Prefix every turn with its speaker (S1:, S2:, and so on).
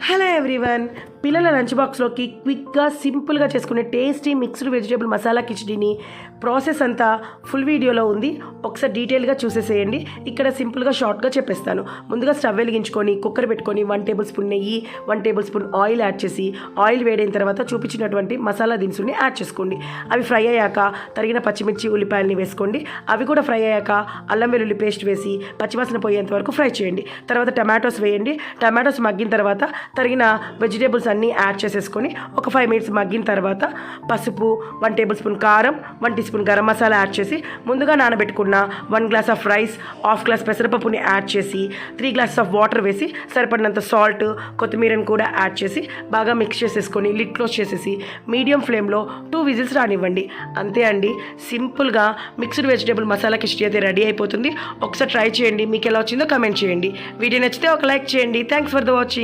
S1: Hello everyone, పిల్లల lunch బాక్స్లోకి క్విక్గా సింపుల్గా చేసుకునే టేస్టీ మిక్స్డ్ వెజిటేబుల్ మసాలా కిచడీని ప్రాసెస్ అంతా ఫుల్ వీడియోలో ఉంది. ఒకసారి డీటెయిల్గా చూసేసేయండి. ఇక్కడ సింపుల్గా షార్ట్గా చెప్పేస్తాను. ముందుగా స్టవ్ వెలిగించుకొని కుక్కర్ పెట్టుకొని 1 టేబుల్ స్పూన్ నెయ్యి, 1 టేబుల్ స్పూన్ ఆయిల్ యాడ్ చేసి ఆయిల్ వేడైన తర్వాత చూపించినటువంటి మసాలా దినుసుల్ని యాడ్ చేసుకోండి. అవి ఫ్రై అయ్యాక తరిగిన పచ్చిమిర్చి ఉల్లిపాయలని వేసుకోండి. అవి కూడా ఫ్రై అయ్యాక అల్లం వెల్లుల్లి పేస్ట్ వేసి పచ్చివాసన పోయేంత వరకు ఫ్రై చేయండి. తర్వాత టమాటోస్ వేయండి. టమాటోస్ మగ్గిన తర్వాత తరిగిన వెజిటేబుల్స్ అన్నీ యాడ్ చేసేసుకొని ఒక 5 మినిట్స్ మగ్గిన తర్వాత పసుపు, 1 టేబుల్ స్పూన్ కారం, 1 teaspoon garam masala add చేసి ముందుగా నానబెట్టుకున్న 1 glass of rice, half glass పెసరపప్పుని యాడ్ చేసి 3 గ్లాసెస్ ఆఫ్ వాటర్ వేసి సరిపడినంత సాల్ట్, కొత్తిమీరని కూడా యాడ్ చేసి బాగా మిక్స్ చేసేసుకొని లిడ్ క్లోజ్ చేసేసి మీడియం ఫ్లేమ్లో 2 విజిల్స్ రానివ్వండి. అంతే అండి, సింపుల్గా మిక్స్డ్ వెజిటేబుల్ మసాలా కిచడీ అయితే రెడీ అయిపోతుంది. ఒకసారి ట్రై చేయండి. మీకు ఎలా వచ్చిందో కమెంట్ చేయండి. వీడియో నచ్చితే ఒక లైక్ చేయండి. Thanks for the watching.